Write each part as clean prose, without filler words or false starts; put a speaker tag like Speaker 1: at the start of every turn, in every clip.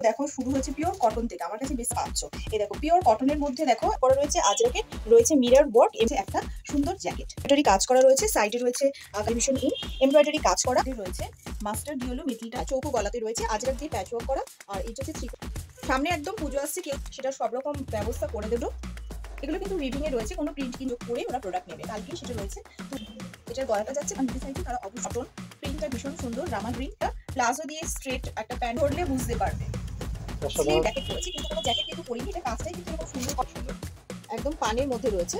Speaker 1: দেখো শুরু হচ্ছে পিওর কটন থেকে, আমার কাছে বেশ পাচ্ছ। এই দেখো পিওর কটনের মধ্যে দেখো করা রয়েছে আজরাকের, রয়েছে মিরর ওয়ার্ক, একটা সুন্দর জ্যাকেট, এমব্রয়ডারি কাজ করা রয়েছে, সাইডে রয়েছে ভীষণ এমব্রয়ডারি কাজ করা রয়েছে, মাস্টার ডিওলো মিডলটা চৌকো গলাতে রয়েছে আজরাক দিয়ে প্যাচ ওয়ার্ক করা। আর এই হচ্ছে সামনে একদম পুজো আসছে, কেউ সেটা সব রকম ব্যবস্থা করে দেবো। এগুলো কিন্তু রিভিং এ রয়েছে, কোনো প্রিন্ট কিন্তু করে ওরা প্রোডাক্ট নেবে, কালকে সেটা রয়েছে। এটার গলাটা যাচ্ছে সাইডে, তারা অবশ্যই প্রিন্টটা ভীষণ সুন্দর, রামা গ্রিনটা প্লাজো দিয়ে স্ট্রেট একটা প্যান্ট ধরলে বুঝতে পারবে। জ্যাকেট রয়েছে, কিন্তু কোনো জ্যাকেট কিন্তু পরিনি, এটা কাজটাই কিন্তু খুব সুন্দর একদম পানের মধ্যে রয়েছে।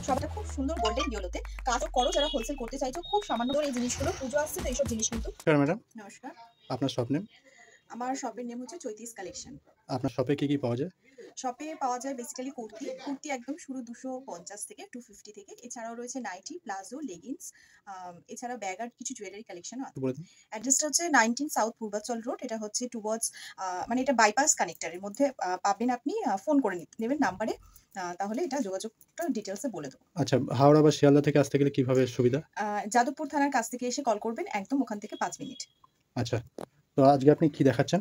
Speaker 1: সবটা খুব সুন্দর গোল্ডেন ইয়েলোতে কাজ করো, যারা হোলসেল করতে চাইছো খুব সামান্য এই জিনিসগুলো, পুজো আসছে তো এইসব জিনিস কিন্তু।
Speaker 2: ম্যাডাম
Speaker 1: নমস্কার,
Speaker 2: আপনার শপ নেম?
Speaker 1: আমার শপের নেম হচ্ছে চৈতিস কালেকশন।
Speaker 2: আপনার শপে কি কি পাওয়া যায়?
Speaker 1: শপে পাওয়া যায় বেসিক্যালি কুর্তি একদম শুরু 250 থেকে 250 থেকে, এছাড়াও রয়েছে নাইটি, প্লাজো, লেগিংস, এছাড়া ব্যাগ আর কিছু জুয়েলারি কালেকশনও আছে। অ্যাড্রেসটা হচ্ছে 19 সাউথ পূর্বাচল রোড, এটা হচ্ছে টুয়ার্ডস মানে এটা বাইপাস কানেক্টরের মধ্যে পাবেন আপনি, ফোন করে নেবেন নাম্বারে, তাহলে এটা যোগাযোগটা ডিটেলসে বলে দেবো।
Speaker 2: আচ্ছা, হাওড়া বা শিয়ালদা থেকে আসতে গেলে কিভাবে সুবিধা?
Speaker 1: যাদবপুর থানার কাছ থেকে এসে কল করবেন, একদম ওখান থেকে 5 মিনিট।
Speaker 2: আচ্ছা, তো আজকে আপনি কি দেখাচ্ছেন?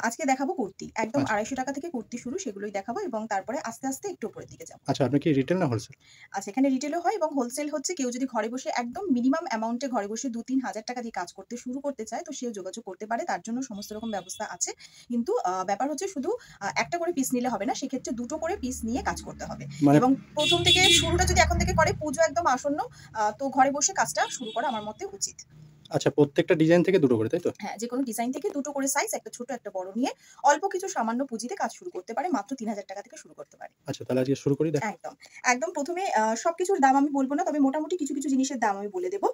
Speaker 1: আজকে দেখাবো কুর্তি, একদম
Speaker 2: আচ্ছা।
Speaker 1: 250 টাকা থেকে কুর্তি শুরু, সেগুলোই দেখাবো এবং তারপরে আস্তে আস্তে একটু উপরের দিকে যাবো।
Speaker 2: আচ্ছা, আপনি কি রিটেল না হোলসেল?
Speaker 1: আচ্ছা, এখানে রিটেলও হয় এবং হোলসেল হচ্ছে, কেউ যদি ঘরে বসে একদম মিনিমাম অ্যামাউন্টে ঘরে বসে 2-3 হাজার টাকা দিয়ে কাজ করতে শুরু করতে চায়, তো সেও যোগাযোগ করতে পারে, তার জন্য সমস্ত রকম ব্যবস্থা আছে। কিন্তু ব্যাপার হচ্ছে শুধু একটা করে পিস নিলে হবে না, সেক্ষেত্রে দুটো করে পিস নিয়ে কাজ করতে হবে। এবং প্রথম থেকে শুরুটা যদি এখন থেকে করে, পুজো একদম আসন্ন, তো ঘরে বসে কাজটা শুরু করা আমার মতে উচিত।
Speaker 2: আচ্ছা, প্রত্যেকটা ডিজাইন থেকে দুটো করে, তাই তো?
Speaker 1: হ্যাঁ, যে কোনো ডিজাইন থেকে দুটো করে সাইজ, একটা ছোট একটা বড় নিয়ে অল্প কিছু সামান্য পুঁজিতে কাজ শুরু করতে পারে, মাত্র 3000 টাকা থেকে শুরু করতে পারে।
Speaker 2: আচ্ছা, তাহলে আজকে শুরু করি।
Speaker 1: একদম একদম প্রথমে সবকিছুর দাম আমি বলবো না, তবে মোটামুটি কিছু কিছু জিনিসের দাম আমি বলে দেবো।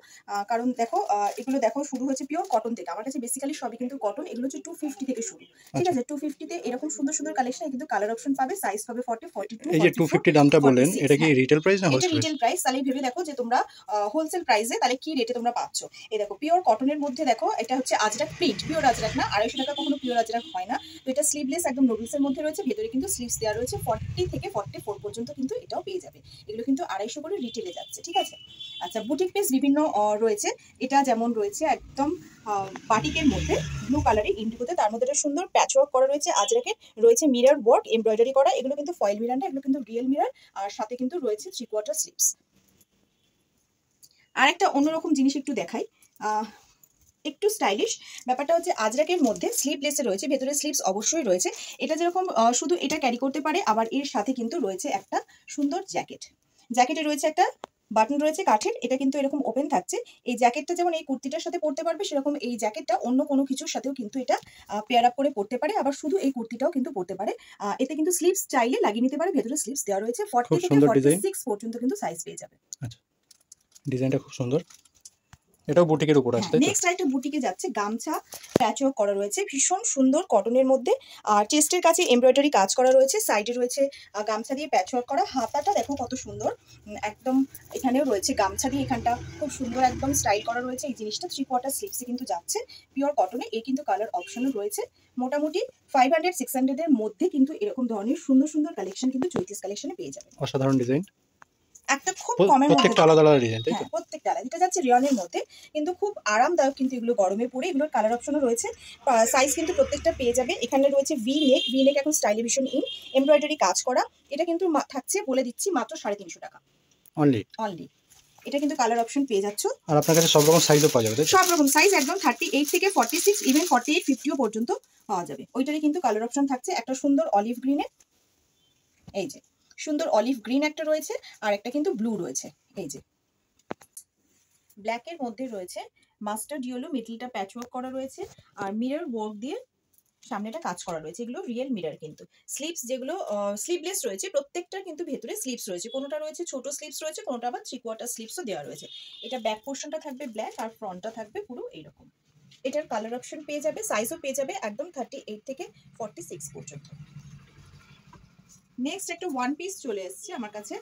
Speaker 1: কারণ দেখো এগুলো দেখো শুরু হচ্ছে পিওর কটন থেকে, আমার কাছে বেসিক্যালি সবই কিন্তু কটন। এগুলো হচ্ছে 250 থেকে শুরু, ঠিক আছে? 250 তে এরকম সুন্দর সুন্দর কালেকশন, কিন্তু কালার অপশন পাবে, সাইজ পাবে 40, 42,
Speaker 2: এই যে 250 দামটা বললেন, এটা কি রিটেল প্রাইস না
Speaker 1: এটা
Speaker 2: হোলসেল?
Speaker 1: Retail price. তাহলে ভেবে দেখো যে তোমরা হোলসেল প্রাইসে তাহলে কি রেটে তোমরা পাচ্ছ। এই দেখো পিওর কটনের মধ্যে দেখো, এটা হচ্ছে আজরাক প্রিন্ট, পিওর আজরাক না, 250 টাকা কখনো পিওর আজরাক হয় না। তো এটা স্লিভলেস একদম নোবেলসের মধ্যে রয়েছে, ভেতরে কিন্তু স্লিভস দেওয়া রয়েছে, 40 থেকে 44 পর্যন্ত কিন্তু এটাও পেয়ে যাবে। এগুলো কিন্তু 250 করে রিটেলে যাচ্ছে, ঠিক আছে? আচ্ছা, বুটিক পিস বিভিন্ন রয়েছে, এটা যেমন রয়েছে একদম বাটিকের মধ্যে ব্লু কালারে ইন্ডিগোতে, তার মধ্যে একটা সুন্দর প্যাচওয়ার্ক করা রয়েছে আজরাকে, রয়েছে মিরর ওয়ার্ক এমব্রয়ডারি করা, এগুলো কিন্তু ফয়েল মিরর না, এগুলো কিন্তু রিয়েল মিরর, আর সাথে কিন্তু রয়েছে 3/4 স্লিভস। আর একটা অন্যরকম জিনিস একটু দেখাই, একটু স্টাইলিশ ব্যাপারটা হচ্ছে আজরাকের মধ্যে স্লিভলেসে রয়েছে, ভেতরে স্লিভস অবশ্যই রয়েছে। এটা যেরকম শুধু এটা ক্যারি করতে পারে, আবার এর সাথে কিন্তু রয়েছে একটা সুন্দর জ্যাকেট, জ্যাকেটে রয়েছে একটা বাটন রয়েছে কাঠের, এটা কিন্তু এরকম ওপেন থাকছে। এই জ্যাকেটটা যেমন এই কুর্তিটার সাথে পরতে পারবে, সেরকম এই জ্যাকেটটা অন্য কোনো কিছুর সাথেও কিন্তু এটা পেয়ার আপ করে পরতে পারে, আবার শুধু এই কুর্তিটাও কিন্তু পরতে পারে। এতে কিন্তু স্লিভস চাইলে লাগিয়ে নিতে পারে, ভেতরে স্লিভস দেওয়া রয়েছে, 40 থেকে 46 পর্যন্ত কিন্তু সাইজ পেয়ে যাবে।
Speaker 2: আচ্ছা, ডিজাইনটা খুব সুন্দর, এটাও বুটিকের উপর আসছে।
Speaker 1: নেক্সট আরেকটা বুটিকে যাচ্ছে, গামছা প্যাচওয়ার্ক করা রয়েছে ভীষণ সুন্দর কটনের মধ্যে, আর চেস্টের কাছে এমব্রয়ডারি কাজ করা রয়েছে, সাইডে রয়েছে গামছা দিয়ে প্যাচওয়ার্ক করা, হাতাটা দেখো কত সুন্দর, একদম এখানেও রয়েছে গামছা দিয়ে, এখানটা খুব সুন্দর একদম স্টাইল করা রয়েছে। এই জিনিসটা 3/4 স্লিভসে কিন্তু যাচ্ছে পিওর কটনে, এর কিন্তু কালার অপশনও রয়েছে। মোটামুটি 500-600 এর মধ্যে কিন্তু এরকম ধরনের সুন্দর সুন্দর কালেকশন কিন্তু চৈতিস কালেকশনে পেয়ে যাবে।
Speaker 2: অসাধারণ ডিজাইন,
Speaker 1: একটা খুব কমের মধ্যে,
Speaker 2: প্রত্যেকটা আলাদা আলাদা ডিজাইন, তাই তো?
Speaker 1: প্রত্যেকটা আলাদা। এটা যাচ্ছে রিয়নের মধ্যে, কিন্তু খুব আরামদায়ক, কিন্তু এগুলো গরমে পরে, এগুলোর কালার অপশনও রয়েছে, সাইজ কিন্তু প্রত্যেকটা পেয়ে যাবে। এখানে রয়েছে ভি নেক এখন স্টাইলে ভীষণ এমব্রয়ডারি কাজ করা, এটা কিন্তু থাকছে বলে দিচ্ছি মাত্র 350 টাকা অনলি। এটা কিন্তু কালার অপশন পেয়ে যাচ্ছ, আর
Speaker 2: আপনার কাছে সব রকম সাইজও পাওয়া যাবে,
Speaker 1: সব রকম সাইজ একদম 38 থেকে 46, ইভেন 48, 50 পর্যন্ত পাওয়া যাবে। ওইটারই কিন্তু কালার অপশন থাকছে, একটা সুন্দর অলিভ গ্রিনে, এই যে সুন্দর অলিভ গ্রিন একটা রয়েছে, আর একটা কিন্তু ব্লু রয়েছে, এই যে ব্ল্যাকের মধ্যে রয়েছে মাস্টার ডিওলো, মিডলটা প্যাচওয়ার্ক করা রয়েছে, আর মিরর ওয়ার্ক দিয়ে সামনেটা কাজ করা রয়েছে, এগুলো রিয়েল মিরর। কিন্তু স্লিভস যেগুলো স্লিভলেস রয়েছে, প্রত্যেকটার কিন্তু ভেতরে স্লিভস রয়েছে, কোনোটা রয়েছে ছোট স্লিভস রয়েছে, কোনোটা আবার 3/4 স্লিভসও দেওয়া রয়েছে। এটা ব্যাক পোর্শনটা থাকবে ব্ল্যাক, আর ফ্রন্টটা থাকবে পুরো এইরকম। এটার কালার অপশন পেয়ে যাবে, সাইজও পেয়ে যাবে একদম 38 থেকে 46 পর্যন্ত। নেক্সট একটা ওয়ান পিস চলে এসছে আমার কাছে,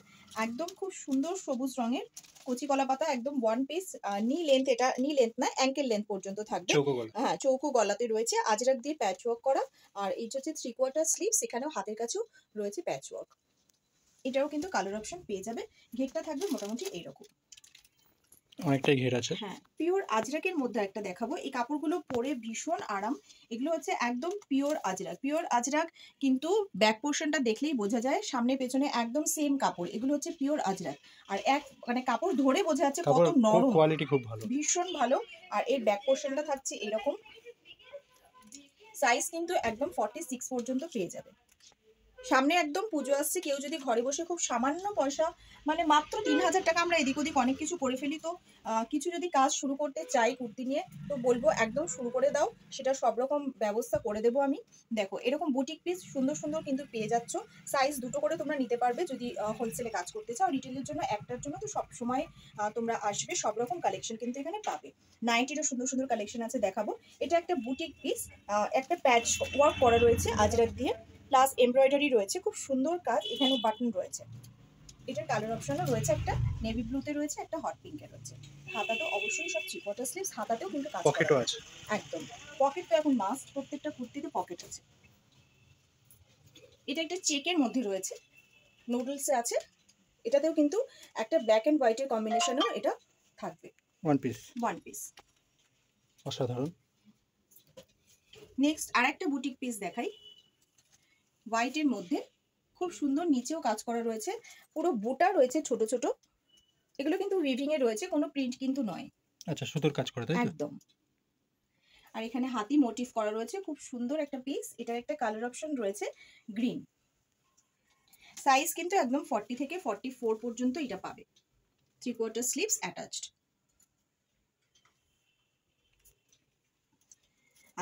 Speaker 1: একদম খুব সুন্দর সবুজ রঙের কচি কলা পাতা, একদম ওয়ান পিস, নি লেন্থ, এটা নি লেন্থ না, অ্যাঙ্কেল লেন্থ পর্যন্ত থাকবে। হ্যাঁ, চৌকো গলাতে রয়েছে আজরাক দিয়ে প্যাচওয়ার্ক করা, আর এই হচ্ছে 3/4 স্লিভস, এখানেও হাতের কাছেও রয়েছে প্যাচওয়ার্ক। এটাও কিন্তু কালার অপশন পেয়ে যাবে, ঘেরটা থাকবে মোটামুটি এইরকম।
Speaker 2: অনেকটাই ঘের আছে।
Speaker 1: হ্যাঁ, পিওর আজরাকের মধ্যে একটা দেখাবো। এই কাপড়গুলো পরে ভীষণ আরাম। এগুলো হচ্ছে একদম পিওর আজরাক। পিওর আজরাক কিন্তু ব্যাক পোর্শনটা দেখলেই বোঝা যায়, সামনে পেছনে একদম সেম কাপড়। এগুলো হচ্ছে পিওর আজরাক। আর মানে কাপড় ধরে বোঝা যাচ্ছে কত
Speaker 2: কাপড়
Speaker 1: নরম,
Speaker 2: কোয়ালিটি খুব ভালো।
Speaker 1: ভীষণ ভালো। আর এর ব্যাক পোর্শনটা থাকছে এরকম। সাইজ কিন্তু একদম 46 পর্যন্ত পেয়ে যাবে। সামনে একদম পুজো আসছে, কেউ যদি ঘরে বসে খুব সামান্য পয়সা, মানে মাত্র 3000 টাকা, আমরা এদিক ওদিক অনেক কিছু করে ফেলি, তো কিছু যদি কাজ শুরু করতে চাই কুর্তি নিয়ে, তো বলবো একদম শুরু করে দাও, সেটা সব রকম ব্যবস্থা করে দেবো আমি। দেখো এরকম বুটিক পিস সুন্দর সুন্দর কিন্তু পেয়ে যাচ্ছ। সাইজ দুটো করে তোমরা নিতে পারবে যদি হোলসেলে কাজ করতে চাও। রিটেলের জন্য একটার জন্য তো সব সময় তোমরা আসবে, সব রকম কালেকশন কিন্তু এখানে পাবে। নাইটিরও সুন্দর সুন্দর কালেকশন আছে, দেখাবো। এটা একটা বুটিক পিস, একটা প্যাচ ওয়ার্ক করা রয়েছে আজরাক দিয়ে, প্লাস এমব্রয়ডারি রয়েছে, খুব সুন্দর কাজ। এখানে বাটন রয়েছে। এটার কালার অপশনও রয়েছে, একটা নেভি ব্লুতে রয়েছে, একটা হট পিঙ্কে রয়েছে। হাতা তো অবশ্যই সব থ্রি কোয়ার্টার স্লিভস, হাতাতেও কিন্তু কাজ করা
Speaker 2: পকেটও আছে।
Speaker 1: একদম। পকেট তো এখন মাস্ট, প্রত্যেকটা কুর্তিতে পকেট আছে। এটা একটা চেকের মধ্যে রয়েছে, নুডলসে আছে। এটাতেও কিন্তু একটা ব্ল্যাক এন্ড হোয়াইটের কম্বিনেশনও এটা থাকবে।
Speaker 2: One piece.
Speaker 1: One piece.
Speaker 2: অসাধারণ।
Speaker 1: নেক্সট আরেকটা বুটিক পিস দেখাই, হোয়াইটের মধ্যে খুব সুন্দর, নিচেও কাজ করা রয়েছে, পুরো বুটা রয়েছে ছোট ছোট। এগুলো কিন্তু উইভিং এ রয়েছে, কোনো প্রিন্ট কিন্তু নয়।
Speaker 2: আচ্ছা, সুতোর কাজ করে তাই তো?
Speaker 1: একদম। আর এখানে হাতি মোটিভ করা রয়েছে, খুব সুন্দর একটা পিস। এটার একটা কালার অপশন রয়েছে গ্রিন। সাইজ কিন্তু একদম 40 থেকে 44 পর্যন্ত এটা পাবে। Three quarter sleeves attached.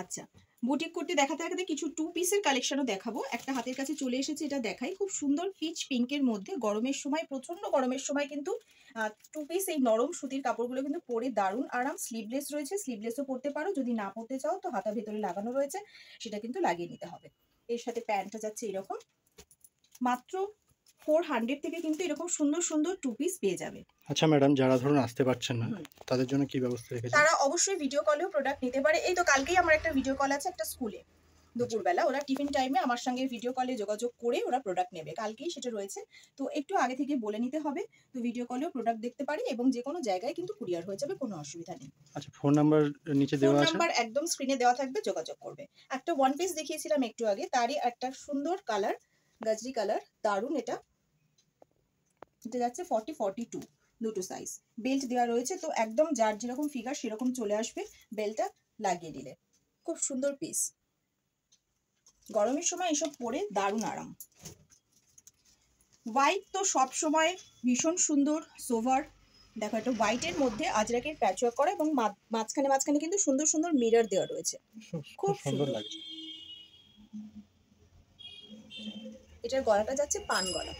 Speaker 1: আচ্ছা, বুটিক কুর্তি দেখাতে দেখাতে কিছু টু পিসের কালেকশনও দেখাবো। একটা হাতের কাছে চলে এসেছে, এটা দেখাই। খুব সুন্দর পিচ পিঙ্কের মধ্যে, গরমের সময়, প্রচন্ড গরমের সময় কিন্তু টু পিস এই নরম সুতির কাপড়গুলো কিন্তু পরে দারুণ আরাম। স্লিভলেস রয়েছে, স্লিভলেসও পরতে পারো, যদি না পরতে চাও তো হাতা ভেতরে লাগানো রয়েছে, সেটা কিন্তু লাগিয়ে নিতে হবে। এর সাথে প্যান্টটা যাচ্ছে এরকম। মাত্র 400 থেকে কিন্তু এরকম সুন্দর সুন্দর টু পিস পেয়ে যাবে।
Speaker 2: আচ্ছা ম্যাডাম, যারা ধরুন আসতে পারছেন না তাদের জন্য কি ব্যবস্থা রেখেছেন?
Speaker 1: তারা অবশ্যই ভিডিও কলেও প্রোডাক্ট নিতে পারে। এই তো কালকেই আমার একটা ভিডিও কল আছে একটা স্কুলে, দুপুরবেলা ওরা টিফিন টাইমে আমার সঙ্গে ভিডিও কলে যোগাযোগ করে ওরা প্রোডাক্ট নেবে, কালকেই সেটা রয়েছে। তো একটু আগে থেকে বলে নিতে হবে, তো ভিডিও কলেও প্রোডাক্ট দেখতে পারি, এবং যে কোনো জায়গায় কিন্তু কুরিয়ার হয়ে যাবে, কোনো অসুবিধা নেই।
Speaker 2: আচ্ছা, ফোন নাম্বার নিচে
Speaker 1: ফোন
Speaker 2: দেওয়া আছে।
Speaker 1: নাম্বার একদম স্ক্রিনে দেওয়া থাকবে, যোগাযোগ করবে। একটা ওয়ান পিস দেখিয়েছিলাম একটু আগে, তারই একটা সুন্দর কালার, গাজরি কালার, দারুণ। এটা যাচ্ছে 40-42 দুটো সাইজ। বেল্ট দেওয়া রয়েছে, তো একদম যার যেরকম ফিগার সেরকম চলে আসবে বেল্টটা লাগিয়ে দিলে। খুব সুন্দর পিস, গরমের সময় এসব পরে দারুণ আরাম। হোয়াইট তো সব সময় ভীষণ সুন্দর সোভার। দেখো, একটা হোয়াইটের মধ্যে আজরাকের প্যাচওয়ার্ক করা, এবং মাঝখানে মাঝখানে কিন্তু সুন্দর সুন্দর মিরর দেওয়া রয়েছে,
Speaker 2: খুব সুন্দর লাগছে।
Speaker 1: এটার গলাটা যাচ্ছে পান গলা।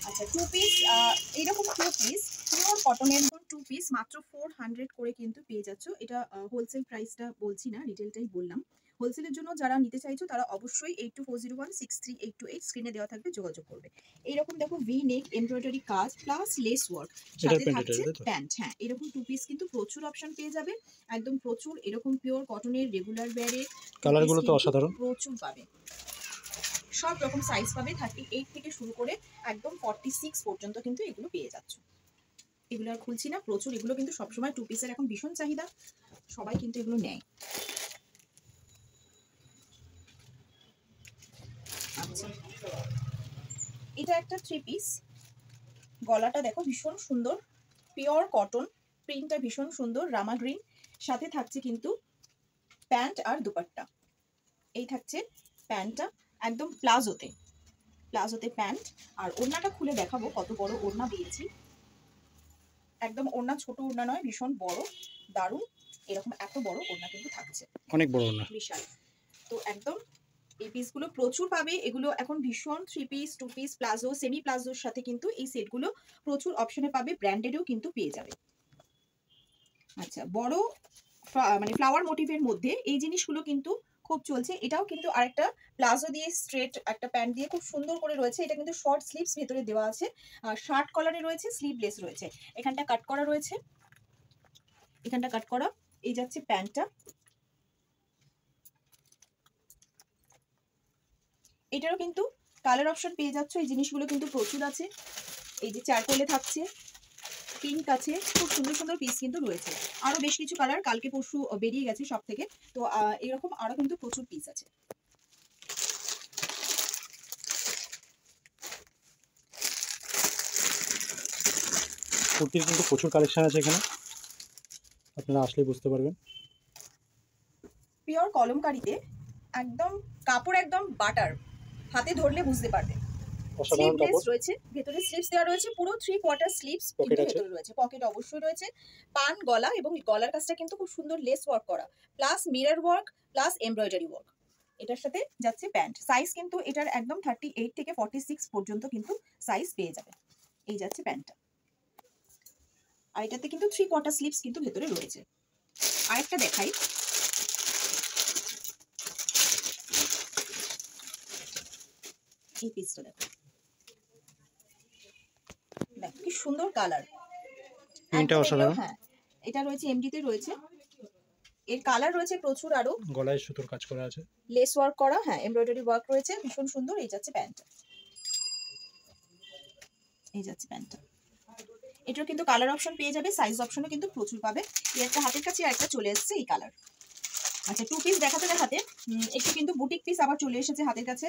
Speaker 1: আচ্ছা, টু পিস, এইরকম টু পিস পিওর কটনের টু পিস মাত্র 400 করে কিন্তু পেয়ে যাচ্ছ। এটা হোলসেল প্রাইসটা বলছি না, রিটেলটাই বললাম। হোলসেলের জন্য যারা নিতে চাইছো তারা অবশ্যই 8240163828 স্ক্রিনে দেওয়া থাকবে, যোগাযোগ করবে। এইরকম দেখো, ভি নেক এমব্রয়ডারি কাজ প্লাস লেস ওয়ার্ক, সাথে থাকছে প্যান্ট। হ্যাঁ, এরকম টু পিস কিন্তু প্রচুর অপশন পেয়ে যাবে, একদম প্রচুর। এরকম পিওর কটনের রেগুলার ওয়্যারে
Speaker 2: কালারগুলো তো অসাধারণ,
Speaker 1: প্রচুর পাবে। সব রকম সাইজ পাবে, 38 থেকে শুরু করে একদম 46 পর্যন্ত কিন্তু এগুলো পেয়ে যাচ্ছ। এগুলো আর খুলছি না, প্রচুর। এগুলো কিন্তু সবসময় টু পিসের এখন ভীষণ চাহিদা, সবাই কিন্তু এগুলো নেয়। আচ্ছা, এটা একটা থ্রি পিস। গলাটা দেখো ভীষণ সুন্দর, পিওর কটন, প্রিন্টটা ভীষণ সুন্দর, রামা গ্রিন। সাথে থাকছে কিন্তু প্যান্ট আর দুপাট্টা। এই থাকছে প্যান্টটা একদম প্লাজোতে প্যান্ট। আর ওড়নাটা খুলে দেখাবো কত বড় ওড়না দিয়েছি। একদম ওড়না ছোট ওড়না নয়, ভীষণ বড়, দারুণ। এরকম এত বড় ওড়না কিন্তু থাকছে,
Speaker 2: অনেক বড় ওড়না,
Speaker 1: বিশাল। তো একদম এই পিসগুলো প্রচুর পাবে। এগুলো এখন ভীষণ three piece, two piece, palazzo, semi প্লাজোর সাথে কিন্তু এই সেটগুলো প্রচুর অপশনে পাবে, ব্র্যান্ডেডও কিন্তু পেয়ে যাবে। আচ্ছা, বড় মানে ফ্লাওয়ার মোটিভের মধ্যে এই জিনিসগুলো কিন্তু খুব চলছে। এটাও কিন্তু আরেকটা প্লাজো দিয়ে স্ট্রেট একটা প্যান্ট দিয়ে খুব সুন্দর করে রয়েছে। এটা কিন্তু শর্ট স্লিভস ভেতরে দেওয়া আছে, শার্ট কলারে রয়েছে, স্লিভলেস রয়েছে। এখানটা কাট করা রয়েছে, এখানটা কাট করা। এই যাচ্ছে প্যান্টটা। এটারও কিন্তু কালার অপশন পেয়ে যাচ্ছ। এই জিনিসগুলো কিন্তু প্রচুর আছে। এই যে চারকোলে থাকছে, পিঙ্ক আছে, খুব সুন্দর সুন্দর পিস কিন্তু রয়েছে। আরো বেশ কিছু কালার কালকে পরশু বেরিয়ে গেছে সব থেকে, তো এরকম আরো কিন্তু প্রচুর পিস আছে।
Speaker 2: কুর্তির কিন্তু প্রচুর কালেকশন আছে এখানে, আপনারা আসলে বুঝতে পারবেন।
Speaker 1: পিওর কলমকারীতে একদম কাপড় একদম বাটার, হাতে ধরলে বুঝতে পারবে।
Speaker 2: অসাধারণ
Speaker 1: স্লিভলেস
Speaker 2: কাপড়।
Speaker 1: রয়েছে, ভেতরে স্লিভস দেওয়া রয়েছে, পুরো 3/4 স্লিভস
Speaker 2: পকেট
Speaker 1: কিন্তু
Speaker 2: আছে।
Speaker 1: ভেতরে রয়েছে, পকেট অবশ্যই রয়েছে, পান গলা এবং গলার কাজটা কিন্তু খুব সুন্দর লেস ওয়ার্ক করা, plus mirror work, plus embroidery work. এটার সাথে যাচ্ছে প্যান্ট। সাইজ কিন্তু এটার একদম 38 থেকে 46 পর্যন্ত কিন্তু সাইজ পেয়ে যাবে। এই যাচ্ছে প্যান্টটা। আর এটাতে কিন্তু 3/4 স্লিভস কিন্তু ভেতরে রয়েছে। আরেকটা দেখাই, এই পিসটা দেখো, দেখো কি সুন্দর কালার।
Speaker 2: প্রিন্টটা অসাধারণ।
Speaker 1: হ্যাঁ, এটা রয়েছে এমডিতে রয়েছে, এর কালার রয়েছে প্রচুর, আরো
Speaker 2: গলায় সুতোর কাজ করা আছে,
Speaker 1: লেস ওয়ার্ক করা, হ্যাঁ এমব্রয়ডারি ওয়ার্ক রয়েছে, ভীষণ সুন্দর। এই যাচ্ছে প্যান্টটা, এই যাচ্ছে প্যান্টটা। এটার কিন্তু কালার অপশন পেয়ে যাবে, সাইজ অপশনও কিন্তু প্রচুর পাবে। এই একটা হাতের কাছে আর একটা চলে এসেছে এই কালার। আচ্ছা, টু পিস দেখাতে দেখাতে একটু কিন্তু বুটিক পিস আবার চলে এসেছে হাতের কাছে।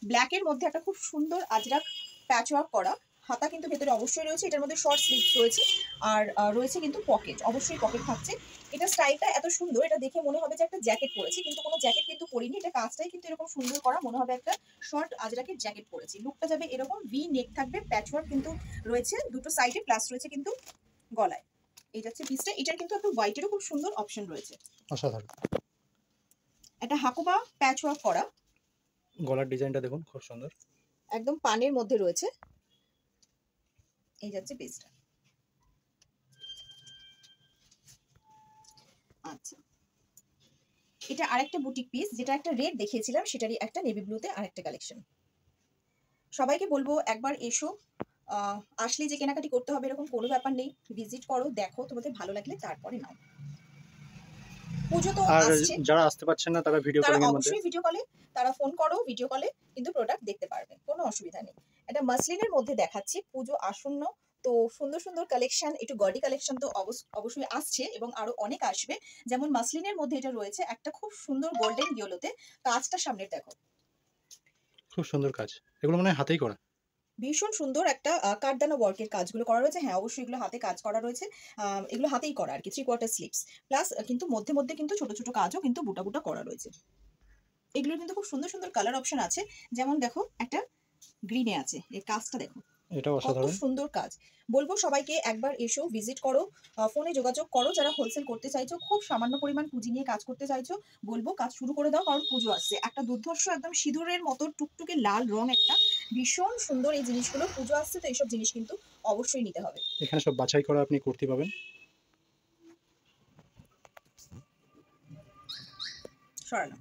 Speaker 1: ব্ল্যাকের মধ্যে একটা খুব সুন্দর আজরাক প্যাচ ওয়ার্ক করা, হাতা কিন্তু ভেতরে অবশ্যই রয়েছে। এটার মধ্যে শর্ট স্লিভস রয়েছে, আর রয়েছে কিন্তু পকেট, অবশ্যই পকেট থাকছে। এটা স্টাইলটা এত সুন্দর, এটা দেখে মনে হবে যে একটা জ্যাকেট পরেছি, কিন্তু কোনো জ্যাকেট কিন্তু পরিনি। এটা কাজটাই কিন্তু এরকম সুন্দর করা, মনে হবে একটা শর্ট আজরাকের জ্যাকেট পরেছি। লুকটা যাবে এরকম, ভি নেক থাকবে, প্যাচ ওয়ার্ক কিন্তু রয়েছে দুটো সাইডে, প্লাস রয়েছে কিন্তু গলায়। এই যাচ্ছে পিসটা। এটার কিন্তু একটা হোয়াইটেরও খুব সুন্দর অপশন রয়েছে,
Speaker 2: অসাধারণ।
Speaker 1: একটা হাকুবা প্যাচ ওয়ার্ক করা,
Speaker 2: গলার ডিজাইনটা দেখুন খুব সুন্দর,
Speaker 1: একদম পানের মধ্যে রয়েছে। এই যাচ্ছে পিসটা। আচ্ছা, এটা আরেকটা বুটিক পিস, যেটা একটা রেড দেখিয়েছিলাম সেটারই একটা নেভি ব্লুতে আরেকটা কালেকশন। সবাইকে বলবো একবার এসো, আসলে যে কেনাকাটি করতে হবে এরকম কোনো ব্যাপার নেই, ভিজিট করো, দেখো, তোমাদের ভালো লাগলে তারপরে নাও। পুজো তো
Speaker 2: আর
Speaker 1: আসছে,
Speaker 2: যারা আসতে পারছেন না তারা ভিডিও
Speaker 1: তারা
Speaker 2: কলিং এর মধ্যে
Speaker 1: অবশ্যই ভিডিও কলে, তারা ফোন করো, ভিডিও কলে কিন্তু প্রোডাক্ট দেখতে পারবে, কোনো অসুবিধা নেই। এটা মাসলিনের মধ্যে দেখাচ্ছি, পুজো আসন্ন, তো সুন্দর সুন্দর কালেকশন, একটু গডি কালেকশন তো অবশ্যই আসছে এবং আরো অনেক আসবে। যেমন মাসলিনের মধ্যে এটা রয়েছে একটা খুব সুন্দর গোল্ডেন ইয়েলোতে, কাজটা সামনে দেখো,
Speaker 2: খুব সুন্দর কাজ, এগুলো মনে হয় হাতেই করা।
Speaker 1: ভীষণ সুন্দর একটা কারদানা ওয়ার্কের কাজগুলো করা রয়েছে। হ্যাঁ অবশ্যই এগুলো হাতে কাজ করা রয়েছে, এগুলো হাতেই করা আর কি, 3/4 স্লিভস, প্লাস কিন্তু মধ্যে মধ্যে কিন্তু ছোট ছোট কাজও কিন্তু বুটা বুটা করা রয়েছে। এগুলোর কিন্তু খুব সুন্দর সুন্দর কালার অপশন আছে। যেমন দেখো একটা গ্রিনে আছে, এই কাজটা দেখো
Speaker 2: এটা
Speaker 1: কত
Speaker 2: অসাধারণ।
Speaker 1: সুন্দর কাজ। বলবো সবাইকে একবার এসো, ভিজিট করো, ফোনে যোগাযোগ করো, যারা হোলসেল করতে চাইছো, খুব সামান্য পরিমাণ পুঁজি নিয়ে কাজ করতে চাইছো, বলবো কাজ শুরু করে দাও, কারণ পুজো আসছে। একটা দুর্ধর্ষ একদম সিঁদুরের মতো টুকটুকে লাল রং, একটা ভীষণ সুন্দর এই জিনিসগুলো, পুজো আসছে তো এইসব জিনিস কিন্তু অবশ্যই নিতে হবে।
Speaker 2: এখানে সব বাছাই করা আপনি কুর্তি পাবেন।
Speaker 1: সরানো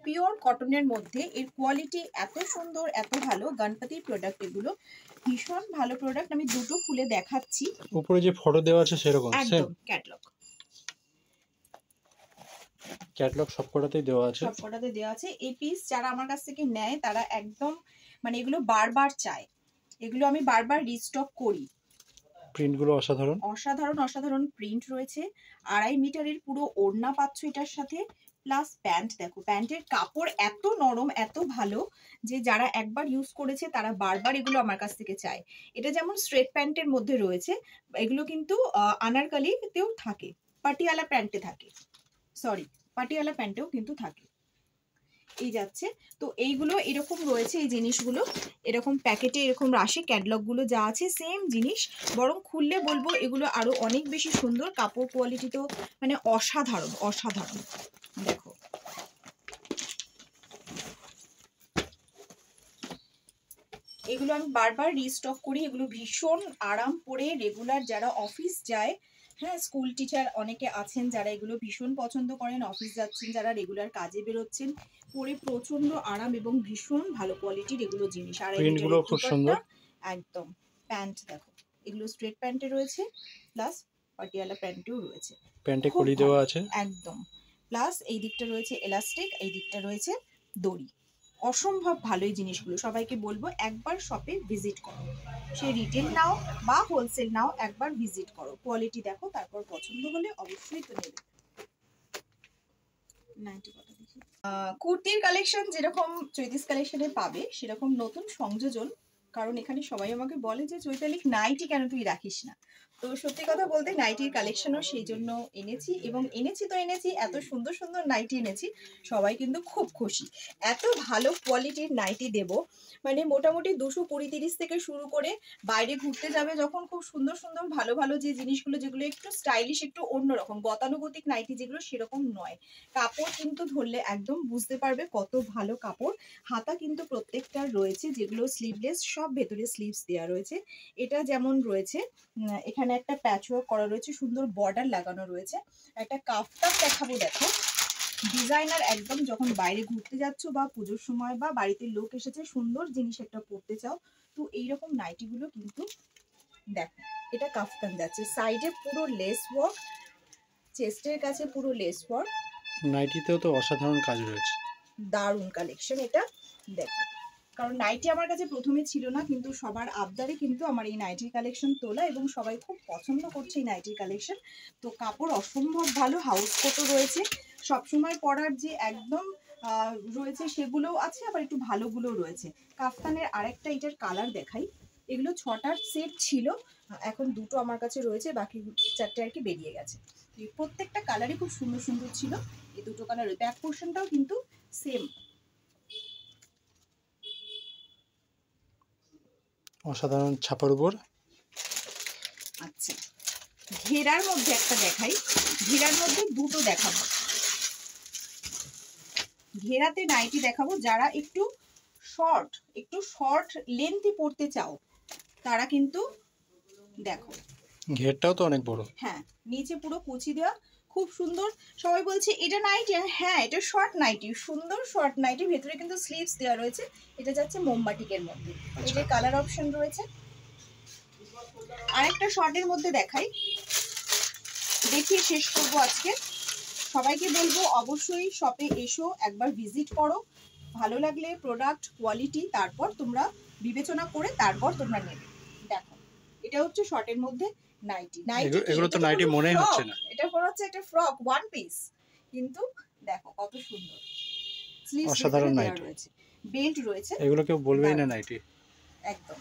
Speaker 1: পিওর কটনের মধ্যে এর কোয়ালিটি এত সুন্দর, এত ভালো। গণপতির প্রোডাক্ট এগুলো ভীষণ ভালো প্রোডাক্ট। আমি দুটো খুলে দেখাচ্ছি,
Speaker 2: উপরে যে ফটো দেওয়া আছে সেরকম সেম
Speaker 1: একদম ক্যাটলগ,
Speaker 2: ক্যাটালগ সবকটাতেই দেওয়া আছে।
Speaker 1: সবকটাতে দেওয়া আছে। এই পিস যারা আমার কাছ থেকে নেয় তারা একদম মানে এগুলো বারবার চায়, এগুলো আমি বারবার রিস্টক করি।
Speaker 2: প্রিন্টগুলো অসাধারণ,
Speaker 1: অসাধারণ অসাধারণ প্রিন্ট রয়েছে। 2.5 মিটারের পুরো ওড়না পাচ্ছ এটার সাথে, প্লাস প্যান্ট দেখো, প্যান্টের কাপড় এত নরম, এত ভালো যে যারা একবার ইউজ করেছে তারা বারবার এগুলো আমার কাছ থেকে চায়। এটা যেমন স্ট্রেট প্যান্টের মধ্যে রয়েছে, এগুলো কিন্তু আনারকালিতেও থাকে, পাটিয়ালা প্যান্টে থাকে, সরি পাটিয়ালা প্যান্টেও কিন্তু থাকে। এই যাচ্ছে, তো এইগুলো এরকম রয়েছে, এই জিনিসগুলো এরকম প্যাকেটে এরকম আসে, ক্যাটলগ গুলো যা আছে সেম জিনিস, বরং খুললে বলবো এগুলো আরো অনেক বেশি সুন্দর। কাপড় কোয়ালিটি তো মানে অসাধারণ অসাধারণ। দেখো এগুলো আমি বারবার রিস্টক করি, এগুলো ভীষণ আরাম পরে রেগুলার যারা অফিস যায়, হ্যাঁ স্কুল টিচার অনেকে আছেন যারা এগুলো ভীষণ পছন্দ করেন, অফিস যাচ্ছেন যারা, রেগুলার কাজে বেরোচ্ছেন, পরে প্রচন্ড আরাম এবং ভীষণ ভালো কোয়ালিটির এগুলো জিনিস। আর
Speaker 2: প্রিন্টগুলো খুব সুন্দর,
Speaker 1: একদম প্যান্ট দেখো, এগুলো স্ট্রেট প্যান্টে রয়েছে, প্লাস পাটিয়ালা প্যান্টেও রয়েছে,
Speaker 2: প্যান্টে
Speaker 1: খুব
Speaker 2: কলি
Speaker 1: ভালো,
Speaker 2: দেওয়া আছে।
Speaker 1: একদম, প্লাস এই দিকটা রয়েছে এলাস্টিক, এই দিকটা রয়েছে দড়ি। অসম্ভব ভালো এই জিনিসগুলো, সবাইকে বলবো একবার শপে ভিজিট করো, সে রিটেল নাও বা হোলসেল নাও, একবার ভিজিট করো, কোয়ালিটি দেখো, তারপর পছন্দ হলে অবশ্যই তো নেবে। কুর্তির কালেকশন যেরকম চৈতিস কালেকশনে পাবে, সেরকম নতুন সংযোজন, কারণ এখানে সবাই আমাকে বলে যে চৈতালি নাইটি কেন তুই রাখিস না, তো সত্যি কথা বলতে নাইটির কালেকশনও সেই জন্য এনেছি, এবং এনেছি এত সুন্দর সুন্দর নাইটি এনেছি, সবাই কিন্তু খুব খুশি। এত ভালো কোয়ালিটির নাইটি দেব, মানে মোটামুটি 220-30 থেকে শুরু করে, বাইরে ঘুরতে যাবে যখন খুব সুন্দর সুন্দর ভালো ভালো যে জিনিসগুলো, যেগুলো একটু স্টাইলিশ, একটু অন্যরকম গতানুগতিক নাইটি যেগুলো, সেরকম নয়। কাপড় কিন্তু ধরলে একদম বুঝতে পারবে কত ভালো কাপড়। হাতা কিন্তু প্রত্যেকটার রয়েছে, যেগুলো স্লিভলেস, সব ভেতরে স্লিভস দেওয়া রয়েছে। এটা যেমন রয়েছে, এখানে একটা প্যাচওয়ার্ক করা রয়েছে, সুন্দর বর্ডার লাগানো রয়েছে। একটা কাফতান দেখাবো, দেখো ডিজাইনার একদম, যখন বাইরে ঘুরতে যাচ্ছ বা পুজোর সময় বা বাড়িতে লোক এসেছে, সুন্দর জিনিস একটা পরতে চাও, তো এইরকম নাইটিগুলো কিন্তু দেখো, এটা কাফতান যাচ্ছে, সাইডে পুরো লেস ওয়ার্ক, চেস্টের কাছে পুরো লেস ওয়ার্ক।
Speaker 2: নাইটিতেও তো অসাধারণ কাজ রয়েছে,
Speaker 1: দারুণ কালেকশন এটা, দেখো। কারণ নাইটি আমার কাছে প্রথমে ছিল না, কিন্তু সবার আবদারে কিন্তু আমার এই নাইটির কালেকশন তোলা, এবং সবাই খুব পছন্দ করছে এই নাইটির কালেকশন। তো কাপড় অসম্ভব ভালো, হাউস কোটও রয়েছে, সবসময় পরার যে একদম রয়েছে সেগুলোও আছে, আবার একটু ভালোগুলোও রয়েছে। কাফতানের আরেকটা এটার কালার দেখাই, এগুলো 6টার সেট ছিল, এখন 2টো আমার কাছে রয়েছে, বাকি 4টে আর কি বেরিয়ে গেছে। প্রত্যেকটা কালারই খুব সুন্দর সুন্দর ছিল, এই 2টো কালার। ব্যাক পোর্শনটাও কিন্তু সেম,
Speaker 2: অসাধারণ ছাপার উপর।
Speaker 1: আচ্ছা, ঘেরার মধ্যে একটা দেখাই, ঘেরার মধ্যে 2টো দেখাবো, ঘেরাতে নাইটি দেখাবো, যারা একটু শর্ট লেন্থি পড়তে চাও, তারা কিন্তু দেখো,
Speaker 2: ঘেরটাও তো অনেক বড়।
Speaker 1: হ্যাঁ, নিচে পুরো কুচি দেওয়া, খুব সুন্দর। সবাই বলছে এটা নাইটি, হ্যাঁ এটা শর্ট নাইটি, সুন্দর শর্ট নাইটি, ভেতরে কিন্তু স্লিভস দেওয়া রয়েছে। এটা যাচ্ছে মোমবাটিকের মধ্যে, এটার কালার অপশন রয়েছে। আরেকটা শর্টের মধ্যে দেখাই, দেখিয়ে শেষ করবো আজকে। সবাইকে বলবো অবশ্যই শপে এসো, একবার ভিজিট করো, ভালো লাগলে প্রোডাক্ট কোয়ালিটি তারপর তোমরা বিবেচনা করে তারপর তোমরা নেবে। দেখো, এটা হচ্ছে শর্টের মধ্যে নাইটি,
Speaker 2: এগুলো তো নাইটি মনেই হচ্ছে না,
Speaker 1: এটা মনে হচ্ছে একটা ফ্রক, ওয়ান পিস, কিন্তু দেখো কত সুন্দর,
Speaker 2: অসাধারণ নাইটি
Speaker 1: রয়েছে, বেল্ট রয়েছে,
Speaker 2: এগুলো কেউ বলবেই না নাইটি
Speaker 1: একদম।